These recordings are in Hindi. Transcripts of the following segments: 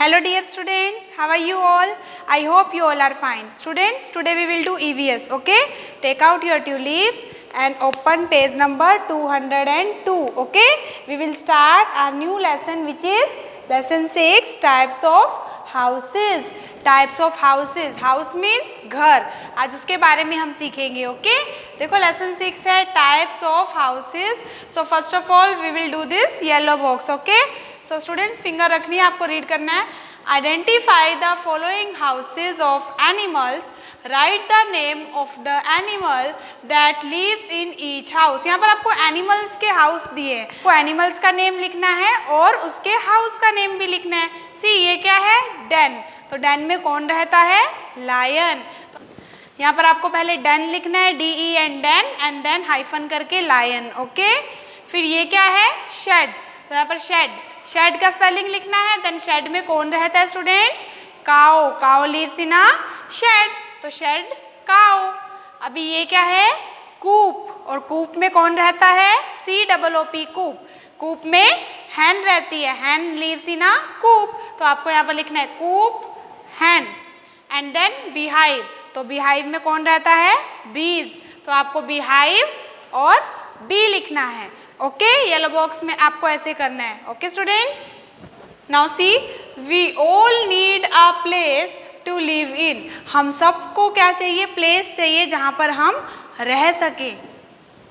Hello dear students, how are you all? I hope you all are fine. Students, today we will do EVS, okay? Take out your two leaves and open page number 202, okay? We will start our new lesson which is lesson 6, types of houses. Types of houses, house means घर, आज उसके बारे में हम सीखेंगे, ओके? देखो लेसन 6 है types of houses. So first of all we will do this yellow box, okay? So students finger रखनी है, आपको रीड करना है. Identify the following houses of animals, right the name of the animal that lives in each house. यहाँ पर आपको एनिमल्स के हाउस दिए हैं, आपको एनिमल्स का नेम लिखना है और उसके हाउस का नेम भी लिखना है. सी ये क्या है? डेन. तो डेन में कौन रहता है? लायन. यहाँ पर आपको पहले डेन लिखना है, DEN den, and then hyphen करके लायन, ओके? फिर ये क्या है? शेड. तो यहाँ पर शेड, शेड का स्पेलिंग लिखना है. देन शेड में कौन रहता है students? Cow. Cow lives in a shed, तो शेड काओ. अभी ये क्या है? कूप. और कूप में कौन रहता है? COOP कूप. कूप में हैन रहती है, हैन लिव्स इन अ कूप. तो आपको यहाँ पर लिखना है coop, hen. And then beehive. तो बीहाइव में कौन रहता है? बीज. तो आपको बीहाइव और बी लिखना है, ओके? येलो बॉक्स में आपको ऐसे करना है, okay students? Now see, we all need a place to live in. हम सबको क्या चाहिए? प्लेस चाहिए जहाँ पर हम रह सके.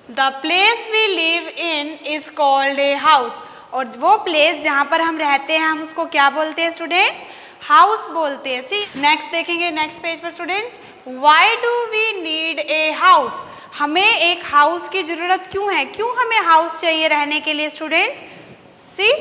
The place we live in is called a house. और वो प्लेस जहाँ पर हम रहते हैं हम उसको क्या बोलते हैं स्टूडेंट्स? हाउस बोलते हैं. सी नेक्स्ट देखेंगे, नेक्स्ट पेज पर students. Why do we need a house? हमें एक हाउस की जरूरत क्यों है? क्यों हमें हाउस चाहिए रहने के लिए students? See,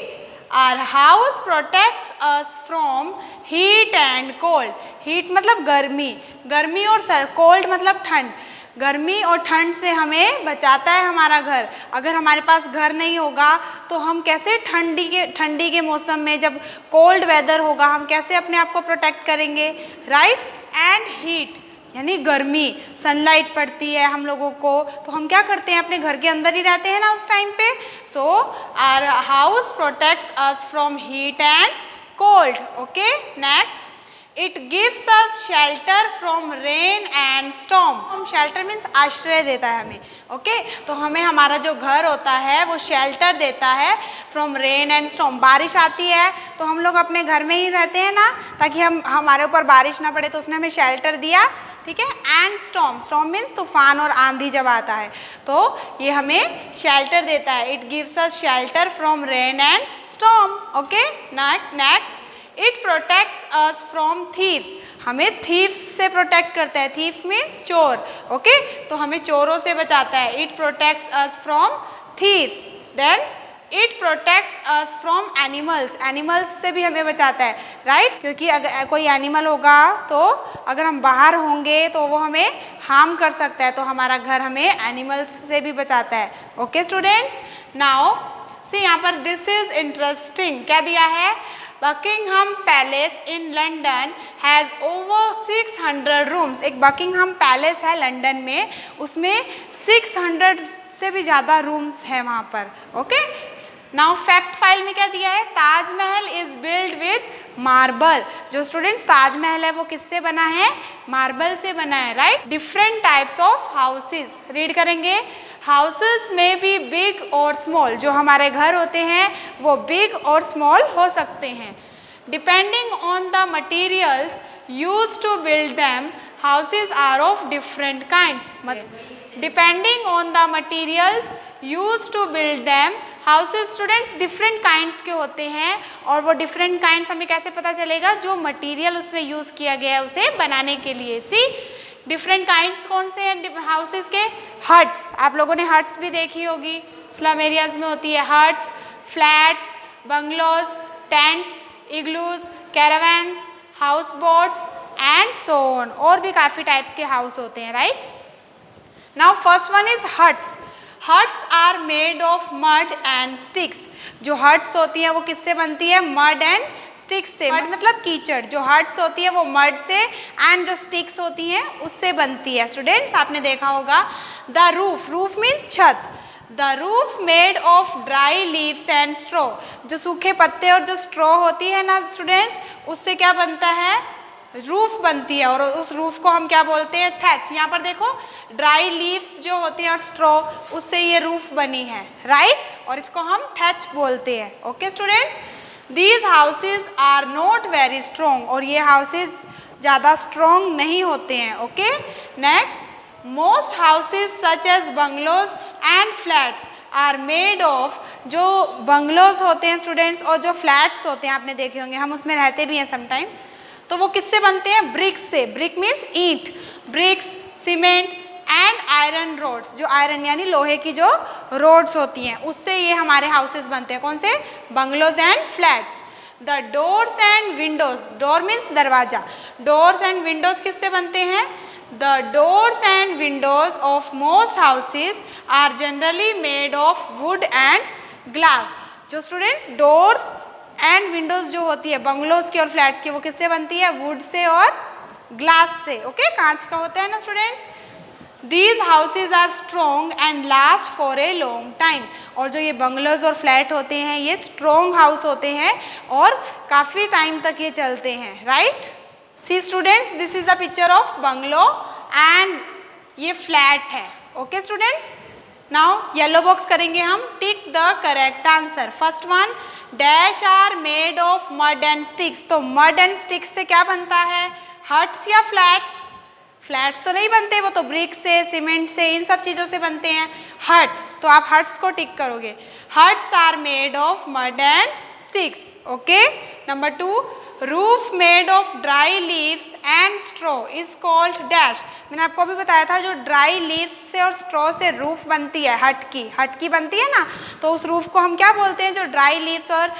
our house protects us from heat and cold. Heat मतलब गर्मी, गर्मी और सर, कोल्ड मतलब ठंड. गर्मी और ठंड से हमें बचाता है हमारा घर. अगर हमारे पास घर नहीं होगा तो हम कैसे ठंडी के मौसम में जब कोल्ड वेदर होगा हम कैसे अपने आप को प्रोटेक्ट करेंगे, राइट? एंड हीट यानी गर्मी, सनलाइट पड़ती है हम लोगों को तो हम क्या करते हैं? अपने घर के अंदर ही रहते हैं ना उस टाइम पे. So our house protects us from heat and cold, okay? Next, it gives us shelter from rain and storm. Shelter means आश्रय देता है हमें, ओके? तो हमें हमारा जो घर होता है वो शेल्टर देता है फ्रॉम रेन एंड स्टॉर्म. बारिश आती है तो हम लोग अपने घर में ही रहते हैं ना, ताकि हमारे ऊपर बारिश ना पड़े, तो उसने हमें शेल्टर दिया, ठीक है? एंड स्टॉर्म, स्टॉर्म मीन्स तूफान और आंधी जब आता है तो ये हमें शेल्टर देता है. It gives us shelter from rain and storm, okay? Next, it protects us from thieves. हमें थीव्स से प्रोटेक्ट करता है. थीव मीन्स चोर, ओके? तो हमें चोरों से बचाता है. It protects us from thieves. Then it protects us from animals. Animals से भी हमें बचाता है, राइट? क्योंकि अगर कोई एनिमल होगा तो अगर हम बाहर होंगे तो वो हमें हार्म कर सकता है, तो हमारा घर हमें एनिमल्स से भी बचाता है, ओके स्टूडेंट्स? नाउ सी, यहाँ पर दिस इज इंटरेस्टिंग. क्या दिया है? Buckingham palace in London has over 600 rooms. एक बकिंगहम पैलेस है लंदन में, उसमें 600 से भी ज़्यादा रूम्स है वहाँ पर, ओके? नाउ फैक्ट फाइल में क्या दिया है? Taj Mahal is build with marble. जो स्टूडेंट्स ताजमहल है वो किससे बना है? मार्बल से बना है, right? Different types of houses read करेंगे. हाउसेस में बी बिग और स्मॉल. जो हमारे घर होते हैं वो बिग और स्मॉल हो सकते हैं. Depending on the materials use to build them, houses are of different kinds. Depending on the materials use to build them, houses students different kinds के होते हैं. और वो डिफरेंट काइंड्स हमें कैसे पता चलेगा? जो मटीरियल उसमें यूज़ किया गया है उसे बनाने के लिए. सी, डिफरेंट काइंड्स कौन से हैं हाउसेज के? हट्स. आप लोगों ने हट्स भी देखी होगी, स्लम एरियाज में होती है huts, flats, bungalows, tents, igloos, caravans, house boats and so on. और भी काफ़ी टाइप्स के हाउस होते हैं, right? Now first one is huts. Huts are made of mud and sticks. जो हट्स होती हैं वो किससे बनती है? मड एंड स्टिक्स से. मड मतलब कीचड़. जो हट्स होती है वो मड से, एंड जो स्टिक्स होती हैं उससे बनती है. स्टूडेंट्स आपने देखा होगा द रूफ. रूफ मीन्स छत. The roof made of dry leaves and straw, जो सूखे पत्ते और जो स्ट्रॉ होती है ना स्टूडेंट्स, उससे क्या बनता है, रूफ बनती है। और उस रूफ को हम क्या बोलते हैं, थैच। यहाँ पर देखो ड्राई लीव्स जो होती हैं और स्ट्रॉ, उससे ये रूफ बनी है, राइट, और इसको हम थैच बोलते हैं। Okay students, these houses are not very strong, और ये हाउसेज ज़्यादा स्ट्रॉन्ग नहीं होते हैं। Okay, next, most houses such as bungalows and flats are made of, जो बंगलोज होते हैं स्टूडेंट्स और जो फ्लैट्स होते हैं आपने देखे होंगे, हम उसमें रहते भी हैं समटाइम, तो वो किससे बनते हैं, ब्रिक्स से। ब्रिक मीन्स ईंट, bricks, cement and iron rods, जो आयरन यानी लोहे की जो रोड्स होती हैं, उससे ये हमारे हाउसेस बनते हैं। कौन से, bungalows and flats. The doors and windows, door means दरवाजा, डोर्स एंड विंडोज किससे बनते हैं, the doors and windows of most houses are generally made of wood and glass. जो स्टूडेंट्स डोर्स एंड विंडोज जो होती है बंगलोज की और फ्लैट्स की, वो किससे बनती है, वुड से और ग्लास से। ओके, कांच का होता है ना students. These houses are strong and last for a long time, और जो ये बंगलोज और फ्लैट होते हैं ये स्ट्रॉन्ग हाउस होते हैं और काफ़ी टाइम तक ये चलते हैं, right. See students, this is the picture of bungalow and ये फ्लैट है। Okay students, now yellow box करेंगे हम, tick the correct answer. First one, dash are made of mud and sticks, तो मड एंड स्टिक्स से क्या बनता है, हट्स या फ्लैट्स, फ्लैट्स तो नहीं बनते, वो तो ब्रिक से, सीमेंट से, इन सब चीज़ों से बनते हैं। हट्स, तो आप हट्स को टिक करोगे, huts are made of mud and sticks. Okay, number 2, roof made of dry leaves and straw is called dash. मैंने आपको अभी बताया था जो ड्राई लीव्स से और स्ट्रॉ से रूफ बनती है, हट की बनती है ना, तो उस रूफ को हम क्या बोलते हैं, जो ड्राई लीव्स और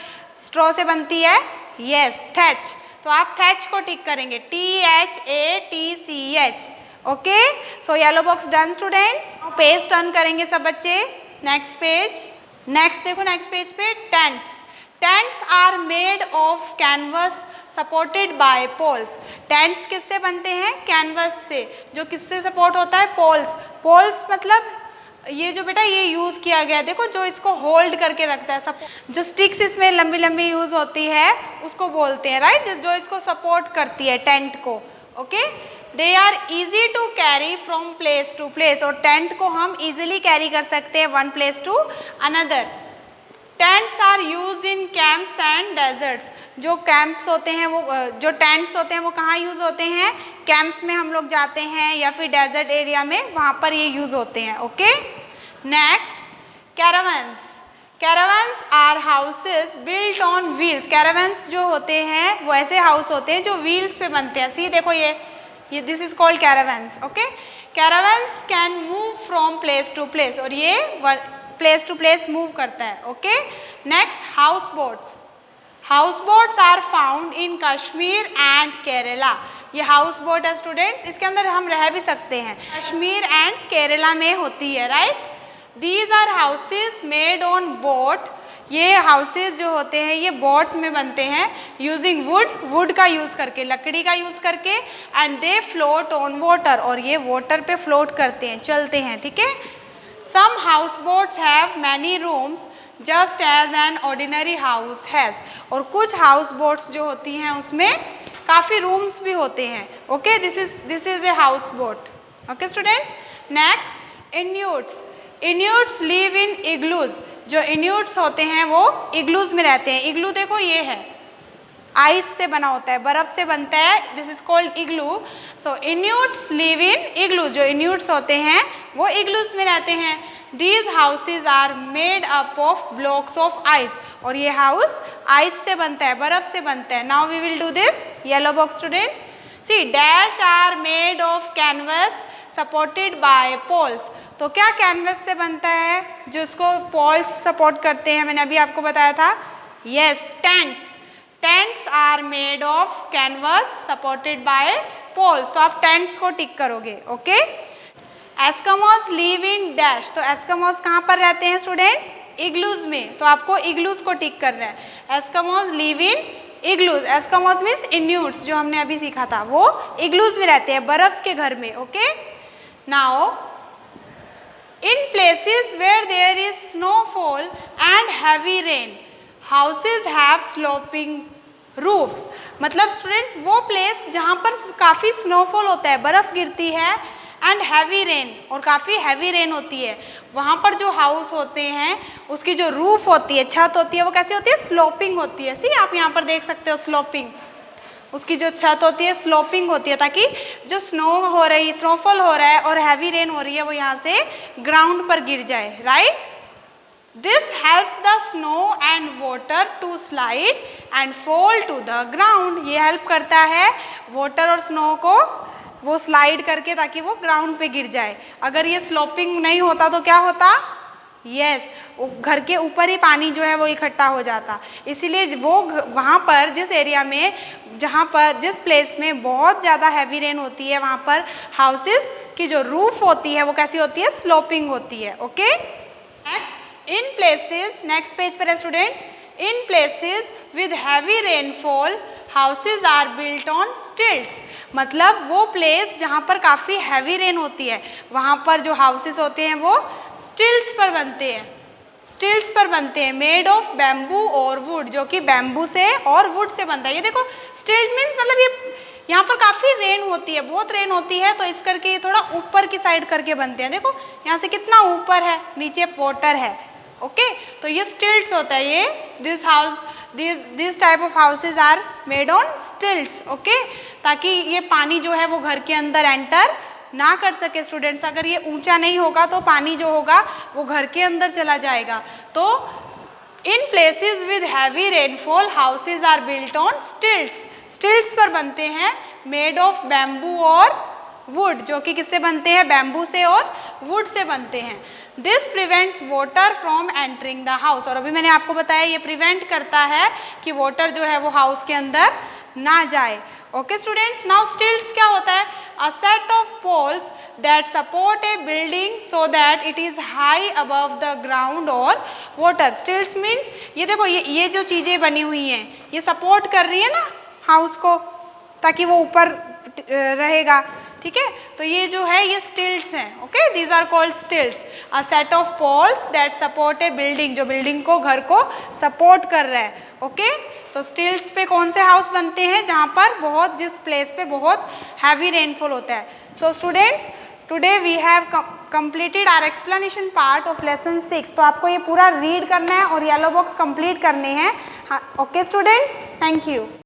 स्ट्रॉ से बनती है, यस, थैच। तो आप थैच को टिक करेंगे, THATCH। Okay, so yellow box done students. Page turn करेंगे सब बच्चे, नेक्स्ट पेज। नेक्स्ट देखो, नेक्स्ट पेज पे tents. Tents are made of canvas supported by poles. Tents किससे बनते हैं, कैनवस से, जो किससे सपोर्ट होता है, पोल्स। पोल्स मतलब ये जो बेटा ये यूज़ किया गया, देखो जो इसको होल्ड करके रखता है, जो स्टिक्स इसमें लंबी लंबी यूज़ होती है उसको बोलते हैं, राइट, जो इसको सपोर्ट करती है टेंट को। Okay, they are easy to carry from place to place, और टेंट को हम ईजिली कैरी कर सकते हैं one place to another. Tents are use in camps and deserts. जो कैंप्स होते हैं वो, जो टेंट्स होते हैं वो कहाँ यूज़ होते हैं, कैंप्स में हम लोग जाते हैं या फिर डेजर्ट एरिया में, वहाँ पर ये यूज़ होते हैं। Okay, next, caravans. Caravans are houses built on wheels. Caravans जो होते हैं वो ऐसे हाउस होते हैं जो व्हील्स पे बनते हैं। सी देखो ये this is called caravans. Okay, caravans can move from place to place, और ये प्लेस टू प्लेस मूव करता है। Okay, next, house boats. House boats are found in Kashmir and Kerala. ये हाउस बोट है स्टूडेंट्स, इसके अंदर हम रह भी सकते हैं, कश्मीर एंड केरला में होती है, right. These are houses made on boat. ये हाउसेज जो होते हैं ये बोट में बनते हैं, यूजिंग वुड का यूज़ करके, लकड़ी का यूज़ करके, and they float on water, और ये वाटर पे फ्लोट करते हैं, चलते हैं, ठीक है। Some house boats have many rooms just as an ordinary house has, और कुछ हाउस बोट्स जो होती हैं उसमें काफ़ी रूम्स भी होते हैं। Okay, this is a house boat. Okay students, next, Inuits. Inuits live in igloos. जो इन्यूट्स होते हैं वो इग्लूज में रहते हैं। इग्लू देखो ये है, आइस से बना होता है, बर्फ से बनता है, this is called igloo. So Inuits live in igloos. जो इन्यूट्स होते हैं वो इग्लूज में रहते हैं। These houses are made up of blocks of ice, और ये हाउस आइस से बनता है, बर्फ से बनता है। Now we will do this, yellow box students. See, dash are made of canvas supported by poles. तो क्या कैनवस से बनता है, जो इसको पोल्स सपोर्ट करते हैं, मैंने अभी आपको बताया था, yes, tents. Tents are made of canvas supported by poles. तो आप टेंट्स को टिक करोगे। Okay, eskimos live in dash. तो एस्किमोस कहाँ पर रहते हैं स्टूडेंट्स, इग्लूज में, तो आपको इग्लूज को टिक करना है। Eskimos live in igloos. Eskimos means Inuits, जो हमने अभी सीखा था, वो इग्लूज में रहते हैं, बर्फ के घर में। Okay, now in places where there is snowfall and heavy rain houses have sloping roofs. मतलब स्टूडेंट्स वो प्लेस जहाँ पर काफ़ी स्नोफॉल होता है, बर्फ़ गिरती है, एंड हैवी रेन, और काफ़ी हैवी रेन होती है, वहाँ पर जो हाउस होते हैं उसकी जो रूफ होती है, छत होती है, वो कैसी होती है? स्लोपिंग होती है। सी आप यहाँ पर देख सकते हो स्लोपिंग, उसकी जो छत होती है स्लोपिंग होती है, ताकि जो स्नोफॉल हो रहा है और हैवी रेन हो रही है वो यहाँ से ग्राउंड पर गिर जाए, right. This helps the snow and water to slide and fall to the ground। ये हेल्प करता है वाटर और स्नो को वो स्लाइड करके, ताकि वो ग्राउंड पे गिर जाए। अगर ये स्लोपिंग नहीं होता तो क्या होता? यस, घर के ऊपर ही पानी जो है वो इकट्ठा हो जाता। इसीलिए वो वहाँ पर जिस एरिया में, जहाँ पर जिस प्लेस में बहुत ज़्यादा हैवी रेन होती है, वहाँ पर हाउसेस की जो रूफ होती है वो कैसी होती है? स्लोपिंग होती है। Okay, next, in places, next page पर है students, in places with heavy rainfall houses are built on stilts. मतलब वो प्लेस जहाँ पर काफ़ी हैवी रेन होती है, वहाँ पर जो हाउसेस होते हैं वो स्टिल्ट्स पर बनते हैं, स्टिल्ट्स पर बनते हैं, मेड ऑफ बैम्बू और वुड, जो कि बैम्बू से और वुड से बनता है। ये देखो स्टिल्ट मीन्स मतलब ये यहाँ पर काफ़ी रेन होती है, बहुत रेन होती है, तो इस करके ये थोड़ा ऊपर की साइड करके बनते हैं। देखो यहाँ से कितना ऊपर है, नीचे वाटर है। ओके, तो ये स्टिल्ट्स होता है। ये this type of houses are made on stilts. Okay, ताकि ये पानी जो है वो घर के अंदर एंटर ना कर सके। स्टूडेंट्स, अगर ये ऊंचा नहीं होगा तो पानी जो होगा वो घर के अंदर चला जाएगा। तो in places with heavy rainfall houses are built on stilts. Stilts पर बनते हैं, मेड ऑफ बैम्बू और वुड, जो कि किससे बनते हैं? बैम्बू से और वुड से बनते हैं। This prevents water from entering the house. और अभी मैंने आपको बताया ये प्रिवेंट करता है कि वाटर जो है वो हाउस के अंदर ना जाए। ओके स्टूडेंट्स, नाउ स्टिल्ट्स क्या होता है? A set of poles that support a building so that it is high above the ground और वाटर। स्टिल्ट्स मीन्स ये देखो, ये जो चीज़ें बनी हुई हैं ये सपोर्ट कर रही है ना हाउस को, ताकि वो ऊपर रहेगा। ठीक है, तो ये जो है ये स्टिल्ट्स हैं। Okay, these are called stilts. A set of poles that support a building, जो बिल्डिंग को, घर को सपोर्ट कर रहा है। ओके, तो स्टिल्ट्स पे कौन से हाउस बनते हैं? जहाँ पर बहुत, जिस प्लेस पे बहुत हैवी रेनफॉल होता है। So students, today we have completed our explanation part of lesson 6। तो आपको ये पूरा रीड करना है और येलो बॉक्स कंप्लीट करने हैं। हाँ, ओके स्टूडेंट्स, थैंक यू।